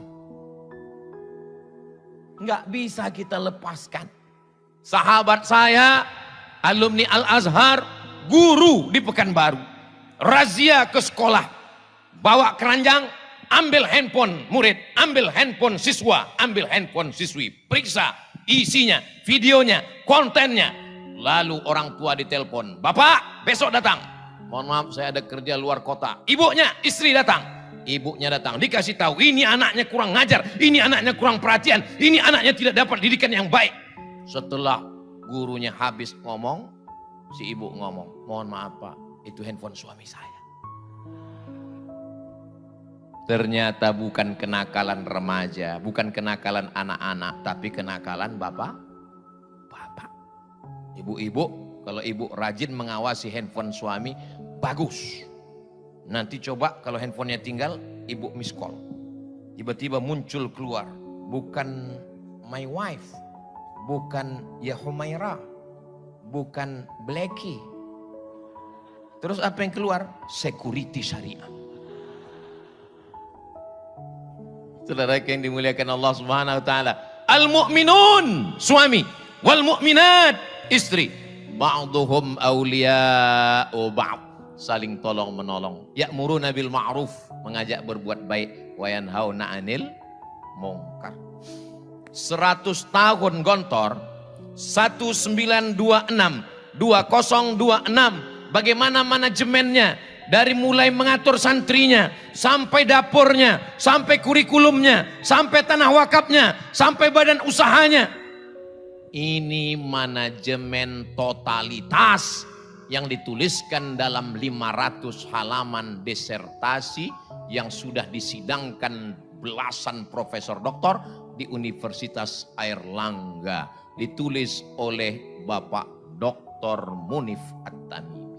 Nggak bisa kita lepaskan. Sahabat saya, alumni Al-Azhar, guru di Pekanbaru. Razia ke sekolah, bawa keranjang, ambil handphone murid, ambil handphone siswa, ambil handphone siswi, periksa isinya, videonya, kontennya. Lalu orang tua ditelepon, Bapak besok datang. Mohon maaf saya ada kerja luar kota. Ibunya, istri datang. Ibunya datang, dikasih tahu ini anaknya kurang ngajar, ini anaknya kurang perhatian, ini anaknya tidak dapat didikan yang baik. Setelah gurunya habis ngomong, si ibu ngomong, mohon maaf Pak, itu handphone suami saya. Ternyata bukan kenakalan remaja, bukan kenakalan anak-anak, tapi kenakalan bapak. Ibu-ibu, kalau ibu rajin mengawasi handphone suami, bagus. Nanti coba kalau handphonenya tinggal, ibu miss call. Tiba-tiba muncul keluar, bukan my wife, bukan ya Humaira, bukan Blacky. Terus apa yang keluar? Security syariah. Saudara yang dimuliakan Allah Subhanahu wa taala. Al-mu'minun suami, wal mu'minat istri. Ba'duhum awliya'u ba'd. Saling tolong menolong. Ya'muruna bil ma'ruf, mengajak berbuat baik, wa yanhauna 'anil munkar. 100 tahun Gontor, 1926, 2026, bagaimana manajemennya, dari mulai mengatur santrinya, sampai dapurnya, sampai kurikulumnya, sampai tanah wakafnya, sampai badan usahanya. Ini manajemen totalitas yang dituliskan dalam 500 halaman disertasi yang sudah disidangkan belasan profesor doktor di Universitas Airlangga, ditulis oleh Bapak Dr. Munif At-Tamimi.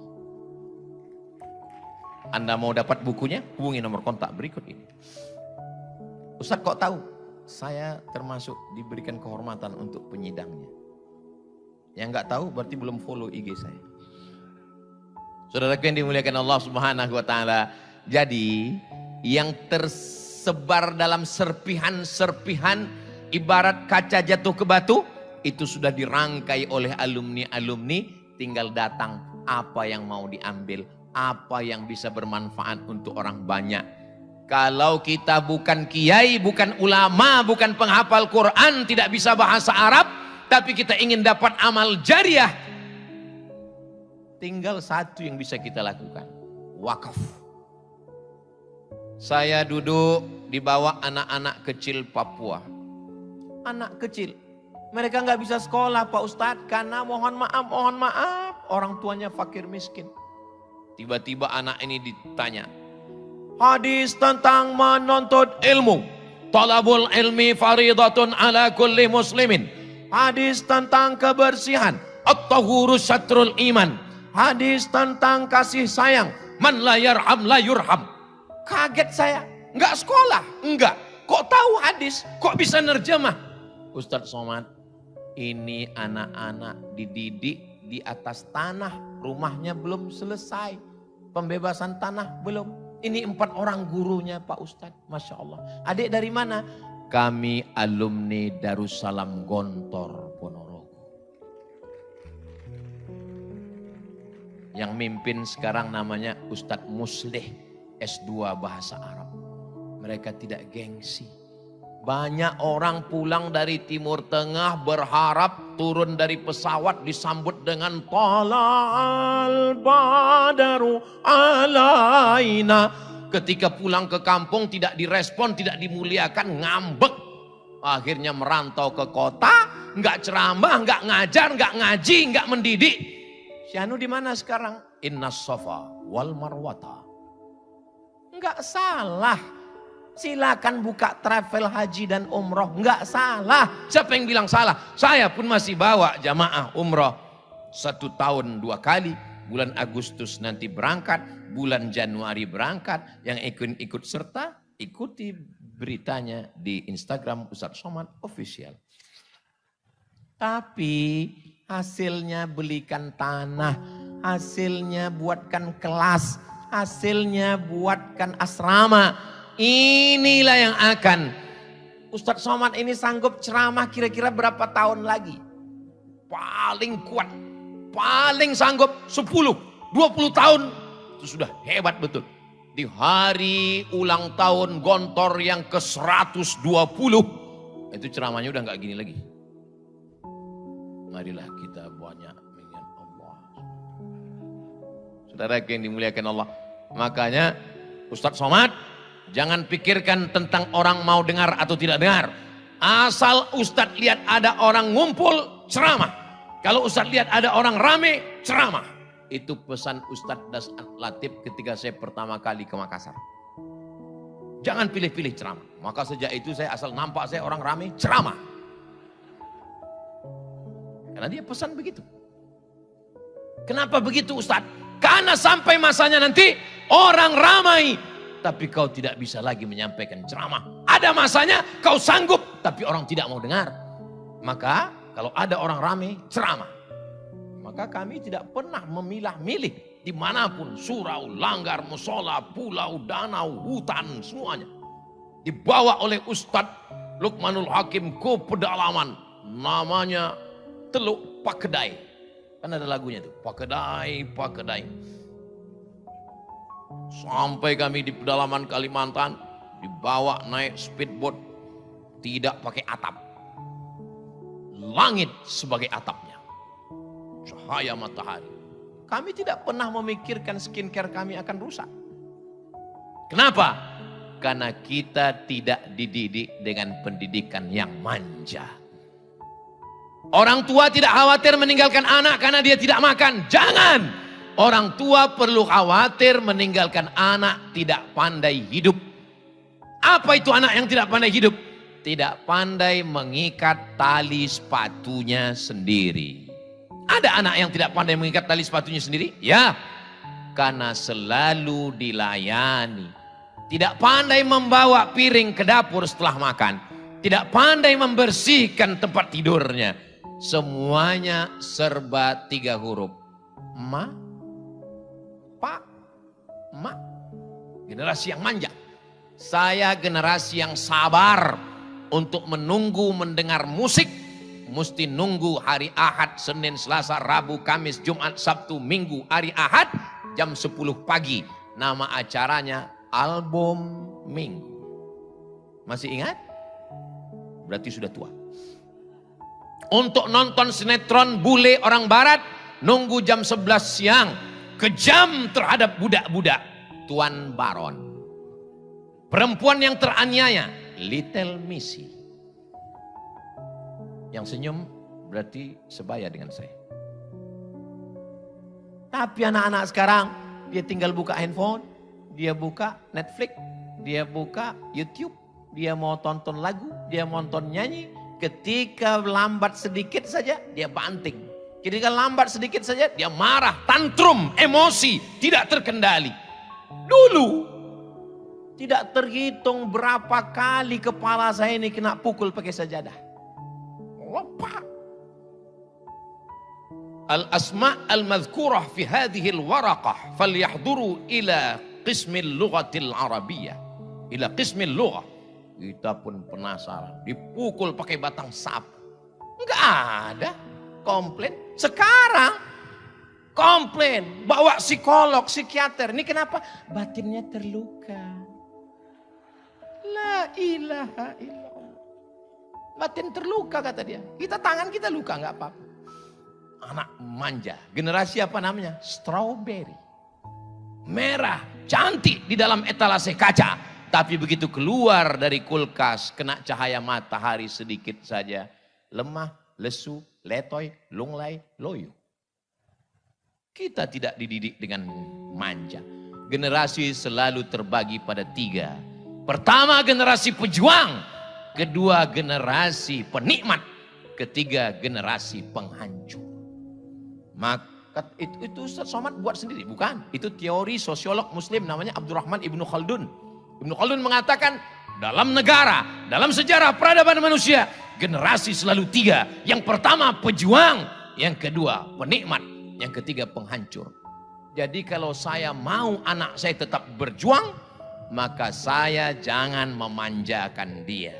Anda mau dapat bukunya? Hubungi nomor kontak berikut ini. Ustaz kok tahu? Saya termasuk diberikan kehormatan untuk penyidangnya. Yang nggak tahu berarti belum follow IG saya. Saudara yang dimuliakan Allah Subhanahu wa taala. Jadi yang tersebar dalam serpihan-serpihan ibarat kaca jatuh ke batu, itu sudah dirangkai oleh alumni-alumni, tinggal datang apa yang mau diambil, apa yang bisa bermanfaat untuk orang banyak. Kalau kita bukan kiai, bukan ulama, bukan penghafal Quran, tidak bisa bahasa Arab, tapi kita ingin dapat amal jariah, tinggal satu yang bisa kita lakukan, wakaf. Saya duduk di bawah anak-anak kecil Papua. Anak kecil, mereka nggak bisa sekolah Pak Ustadz, karena mohon maaf, orang tuanya fakir miskin. Tiba-tiba anak ini ditanya, hadis tentang menuntut ilmu, talabul ilmi faridatun ala kulli muslimin. Hadis tentang kebersihan, at-tahuru syatrul iman. Hadis tentang kasih sayang, man la yarham la yurham. Kaget saya, enggak sekolah, enggak. Kok tahu hadis? Kok bisa nerjemah? Ustadz Somad, ini anak-anak dididik di atas tanah, rumahnya belum selesai, pembebasan tanah belum. Ini 4 orang gurunya Pak Ustadz, Masya Allah. Adik dari mana? Kami alumni Darussalam Gontor Ponorogo. Yang mimpin sekarang namanya Ustadz Muslih, S2 Bahasa Arab. Mereka tidak gengsi. Banyak orang pulang dari Timur Tengah berharap turun dari pesawat disambut dengan tala'al badaru alaina. Ketika pulang ke kampung tidak direspon, tidak dimuliakan, ngambek. Akhirnya merantau ke kota, nggak ceramah, nggak ngajar, nggak ngaji, nggak mendidik. Syahnu di mana sekarang? Innas safa wal marwata. Nggak salah. Silakan buka travel haji dan umroh, nggak salah. Siapa yang bilang salah? Saya pun masih bawa jamaah umroh 1 tahun 2 kali. Bulan Agustus nanti berangkat, bulan Januari berangkat. Yang ikut serta, ikuti beritanya di Instagram Ustadz Somad Official. Tapi hasilnya belikan tanah, hasilnya buatkan kelas, hasilnya buatkan asrama. Inilah yang akan Ustadz Somad ini sanggup ceramah kira-kira berapa tahun lagi? Paling kuat, paling sanggup 10, 20 tahun. Itu sudah hebat betul. Di hari ulang tahun Gontor yang ke-120, itu ceramahnya udah gak gini lagi. Marilah kita banyak mengingat Allah. Saudara yang dimuliakan Allah. Makanya Ustadz Somad, jangan pikirkan tentang orang mau dengar atau tidak dengar. Asal Ustadz lihat ada orang ngumpul, ceramah. Kalau Ustadz lihat ada orang rame, ceramah. Itu pesan Ustadz Das Latif ketika saya pertama kali ke Makassar. Jangan pilih-pilih ceramah. Maka sejak itu saya asal nampak saya orang rame, ceramah. Karena dia pesan begitu. Kenapa begitu Ustadz? Karena sampai masanya nanti orang ramai, tapi kau tidak bisa lagi menyampaikan ceramah. Ada masanya kau sanggup, tapi orang tidak mau dengar. Maka kalau ada orang ramai, ceramah. Maka kami tidak pernah memilah-milih dimanapun, surau, langgar, musola, pulau, danau, hutan, semuanya. dibawa oleh Ustadz Luqmanul Hakim ke pedalaman, namanya Teluk Pakedai. Kan ada lagunya tuh, Pakedai, Pakedai. Sampai kami di pedalaman Kalimantan, dibawa naik speedboat, tidak pakai atap. Langit sebagai atapnya, cahaya matahari. Kami tidak pernah memikirkan skincare kami akan rusak. Kenapa? Karena kita tidak dididik dengan pendidikan yang manja. Orang tua tidak khawatir meninggalkan anak karena dia tidak makan. Jangan. Orang tua perlu khawatir meninggalkan anak tidak pandai hidup. Apa itu anak yang tidak pandai hidup? Tidak pandai mengikat tali sepatunya sendiri. Ada anak yang tidak pandai mengikat tali sepatunya sendiri? Ya, karena selalu dilayani. Tidak pandai membawa piring ke dapur setelah makan. Tidak pandai membersihkan tempat tidurnya. Semuanya serba 3 huruf. Ma, pa, ma. Generasi yang manja. Saya generasi yang sabar untuk menunggu mendengar musik. Mesti nunggu hari Ahad, Senin, Selasa, Rabu, Kamis, Jumat, Sabtu, Minggu, hari Ahad jam 10 pagi. Nama acaranya Album Minggu. Masih ingat? Berarti sudah tua. Untuk nonton sinetron bule orang barat, nunggu jam 11 siang. Kejam terhadap budak-budak. Tuan Baron. Perempuan yang teraniaya, Little Missy. Yang senyum berarti sebaya dengan saya. Tapi anak-anak sekarang, dia tinggal buka handphone, dia buka Netflix, dia buka YouTube, dia mau tonton lagu, dia mau tonton nyanyi. Ketika lambat sedikit saja, dia banting. Ketika lambat sedikit saja, dia marah, tantrum, emosi, tidak terkendali. Dulu, tidak terhitung berapa kali kepala saya ini kena pukul pakai sajadah. Lopak. Al-asma' al-madhkurah fi hadhihi al-waraqah falyahduru ila qismil lughatil arabiyyah. Ila qismil lughah. Kita pun penasaran. Dipukul pakai batang sapu. Enggak ada komplain. Sekarang komplain. Bawa psikolog, psikiater. Ini kenapa? Batinnya terluka. La ilaha illallah. Batin terluka kata dia. Kita tangan kita luka enggak apa-apa. Anak manja. Generasi apa namanya? Strawberry. Merah, cantik di dalam etalase kaca. Tapi begitu keluar dari kulkas, kena cahaya matahari sedikit saja. Lemah, lesu, letoy, lunglai, loyo. Kita tidak dididik dengan manja. Generasi selalu terbagi pada 3. Pertama generasi pejuang. Kedua generasi penikmat. Ketiga generasi penghancur. Maka itu Ustaz Somad buat sendiri, bukan? Itu teori sosiolog muslim namanya Abdurrahman Ibnu Khaldun. Ibnu Khaldun mengatakan dalam negara, dalam sejarah peradaban manusia, generasi selalu 3. Yang pertama pejuang, yang kedua penikmat, yang ketiga penghancur. Jadi kalau saya mau anak saya tetap berjuang, maka saya jangan memanjakan dia.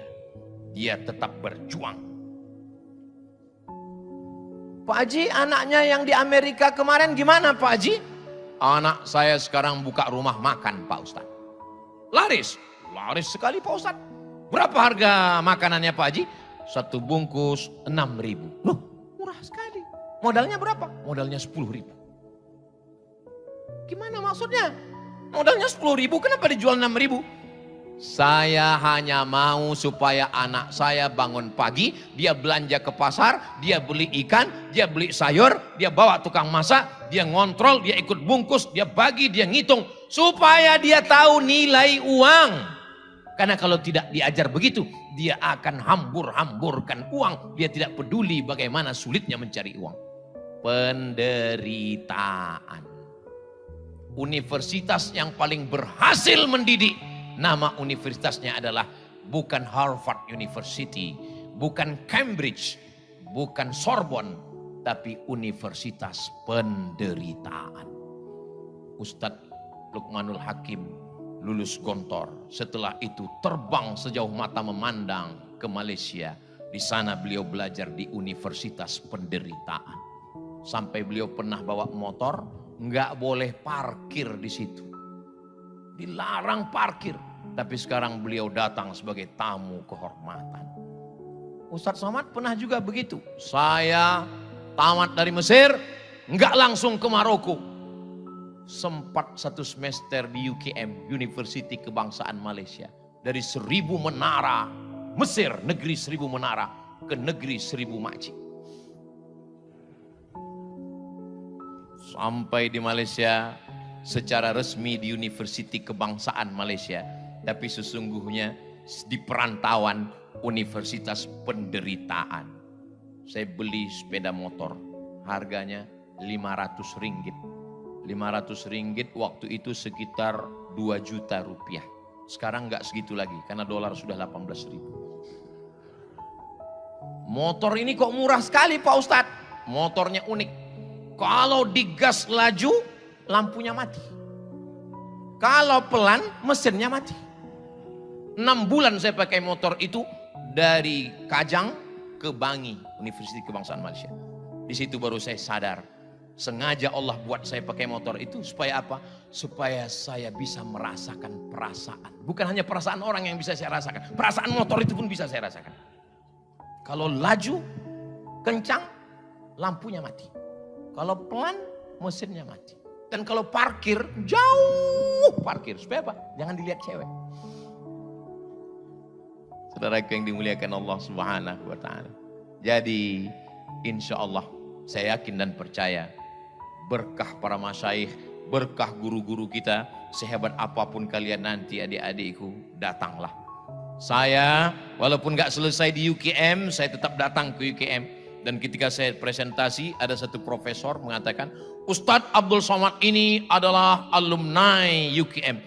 Dia tetap berjuang. Pak Haji, anaknya yang di Amerika kemarin gimana Pak Haji? Anak saya sekarang buka rumah makan Pak Ustadz. Laris sekali Pak Ustadz. Berapa harga makanannya Pak Haji? 1 bungkus 6.000. Loh, murah sekali. Modalnya berapa? Modalnya 10.000. Gimana maksudnya? Modalnya 10.000, kenapa dijual 6.000? Saya hanya mau supaya anak saya bangun pagi, dia belanja ke pasar, dia beli ikan, dia beli sayur, dia bawa tukang masak, dia ngontrol, dia ikut bungkus, dia bagi, dia ngitung. Supaya dia tahu nilai uang. Karena kalau tidak diajar begitu, dia akan hambur-hamburkan uang. Dia tidak peduli bagaimana sulitnya mencari uang. Penderitaan. Universitas yang paling berhasil mendidik, nama universitasnya adalah bukan Harvard University, bukan Cambridge, bukan Sorbonne, tapi Universitas Penderitaan. Ustadz Luqmanul Hakim lulus Gontor. Setelah itu terbang sejauh mata memandang ke Malaysia. Di sana beliau belajar di Universitas Penderitaan. Sampai beliau pernah bawa motor, nggak boleh parkir di situ. Dilarang parkir. Tapi sekarang beliau datang sebagai tamu kehormatan. Ustadz Somad pernah juga begitu. Saya tamat dari Mesir, nggak langsung ke Maroko. Sempat 1 semester di UKM, University Kebangsaan Malaysia. Dari 1000 menara Mesir, negeri 1000 menara, ke negeri 1000 makcik. Sampai di Malaysia secara resmi di University Kebangsaan Malaysia. Tapi sesungguhnya di perantauan Universitas Penderitaan. Saya beli sepeda motor, harganya 500 ringgit. 500 ringgit waktu itu sekitar 2 juta rupiah. Sekarang nggak segitu lagi karena dolar sudah 18.000. Motor ini kok murah sekali Pak Ustadz. Motornya unik. Kalau digas laju, lampunya mati. Kalau pelan, mesinnya mati. 6 bulan saya pakai motor itu dari Kajang ke Bangi, Universitas Kebangsaan Malaysia. Di situ baru saya sadar. Sengaja Allah buat saya pakai motor itu supaya apa? Supaya saya bisa merasakan perasaan. Bukan hanya perasaan orang yang bisa saya rasakan. Perasaan motor itu pun bisa saya rasakan. Kalau laju, kencang, lampunya mati. Kalau pelan, mesinnya mati. Dan kalau parkir, jauh parkir. Supaya apa? Jangan dilihat cewek. Saudara yang dimuliakan Allah Subhanahu wa Ta'ala. Jadi, insya Allah, saya yakin dan percaya, berkah para masyaikh, berkah guru-guru kita, sehebat apapun kalian nanti adik-adikku, datanglah. Saya, walaupun gak selesai di UKM, saya tetap datang ke UKM. Dan ketika saya presentasi, ada satu profesor mengatakan, Ustadz Abdul Somad ini adalah alumni UKM.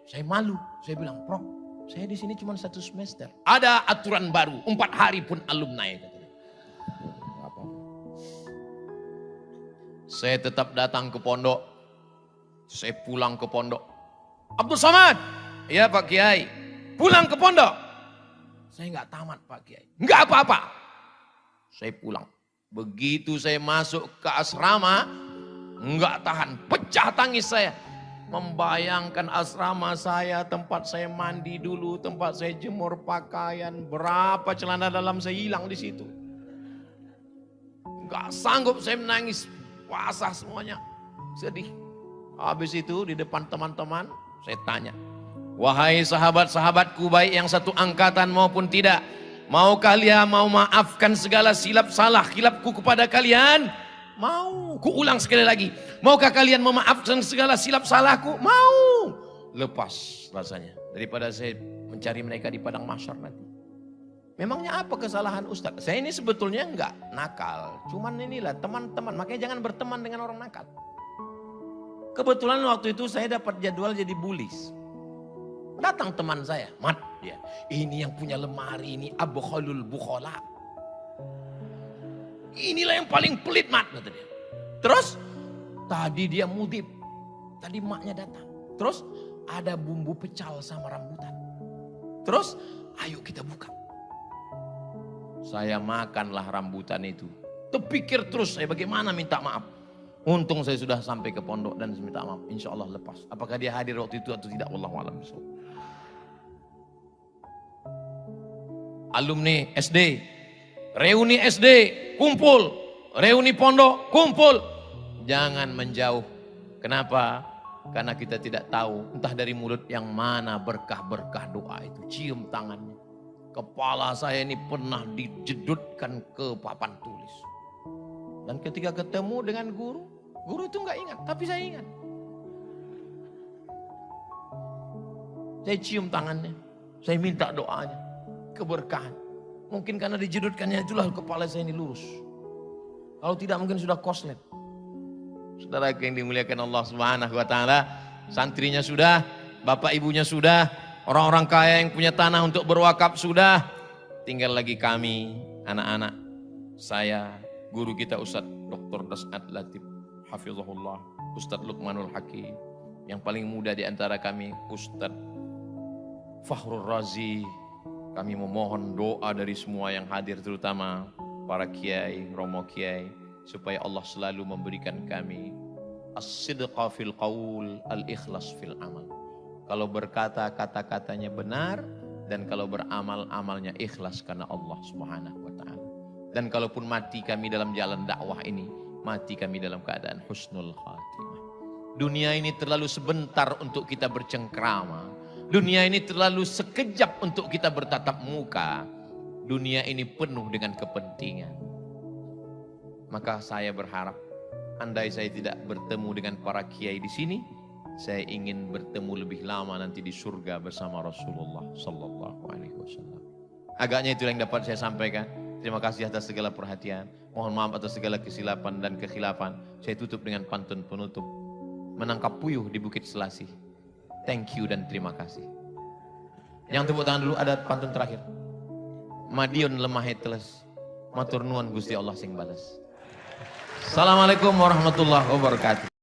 Saya malu, saya bilang, Prof, saya di sini cuma 1 semester. Ada aturan baru, 4 hari pun alumni. Saya tetap datang ke pondok. Saya pulang ke pondok. Abdul Somad, ya Pak Kiai, pulang ke pondok. Saya nggak tamat Pak Kiai, nggak apa-apa. Saya pulang. Begitu saya masuk ke asrama, nggak tahan, pecah tangis saya. Membayangkan asrama saya, tempat saya mandi dulu, tempat saya jemur pakaian, berapa celana dalam saya hilang di situ. Nggak sanggup saya menangis, basah semuanya, sedih. Habis itu di depan teman-teman saya tanya, wahai sahabat-sahabatku baik yang satu angkatan maupun tidak, mau kalian mau maafkan segala silap salah khilafku kepada kalian? Mau. Kuulang sekali lagi. Maukah kalian memaafkan segala silap salahku? Mau. Lepas rasanya. Daripada saya mencari mereka di padang mahsyar nanti. Memangnya apa kesalahan Ustaz? Saya ini sebetulnya enggak nakal. Cuman inilah teman-teman. Makanya jangan berteman dengan orang nakal. Kebetulan waktu itu saya dapat jadwal jadi bulis. Datang teman saya. Mat, dia. Ini yang punya lemari ini abkhalul bukhala. Inilah yang paling pelit Mat, kata dia. Terus tadi dia mudib. Tadi maknya datang. Terus ada bumbu pecal sama rambutan. Terus ayo kita buka. Saya makanlah rambutan itu. Terpikir terus saya bagaimana minta maaf. Untung saya sudah sampai ke pondok dan minta maaf. Insya Allah lepas. Apakah dia hadir waktu itu atau tidak? Wallahu a'lam bishawab. Alumni SD, reuni SD, kumpul, reuni pondok, kumpul. Jangan menjauh. Kenapa? Karena kita tidak tahu entah dari mulut yang mana berkah-berkah doa itu. Cium tangannya. Kepala saya ini pernah dijedutkan ke papan tulis. Dan ketika ketemu dengan guru itu nggak ingat, tapi saya ingat. Saya cium tangannya, saya minta doanya, keberkahan. Mungkin karena dijedutkannya itulah kepala saya ini lurus. Kalau tidak mungkin sudah koslet. Saudara yang dimuliakan Allah Subhanahu wa Ta'ala, santrinya sudah, bapak ibunya sudah, orang-orang kaya yang punya tanah untuk berwakaf sudah. Tinggal lagi kami, anak-anak, saya, guru kita Ustadz Dr. Das'ad Latif, Hafizahullah, Ustadz Luqmanul Hakim, Yang paling muda di antara kami Ustadz Fakhrul Razi. Kami memohon doa dari semua yang hadir, terutama para kiai, romo kiai, supaya Allah selalu memberikan kami as-sidqa fil qaul, al-ikhlas fil amal. Kalau berkata, kata-katanya benar, dan kalau beramal, amalnya ikhlas karena Allah Subhanahu wa ta'ala. Dan kalaupun mati kami dalam jalan dakwah ini, mati kami dalam keadaan husnul khatimah. Dunia ini terlalu sebentar untuk kita bercengkrama. Dunia ini terlalu sekejap untuk kita bertatap muka. Dunia ini penuh dengan kepentingan. Maka saya berharap, andai saya tidak bertemu dengan para kiai di sini, saya ingin bertemu lebih lama nanti di surga bersama Rasulullah Sallallahu Alaihi Wasallam. Agaknya itu yang dapat saya sampaikan. Terima kasih atas segala perhatian. Mohon maaf atas segala kesilapan dan kekhilafan. Saya tutup dengan pantun penutup. Menangkap puyuh di Bukit Selasih. Thank you dan terima kasih. Yang tepuk tangan dulu, ada pantun terakhir. Madiun lemah teles, matur nuwun Gusti Allah sing balas. Assalamualaikum warahmatullahi wabarakatuh.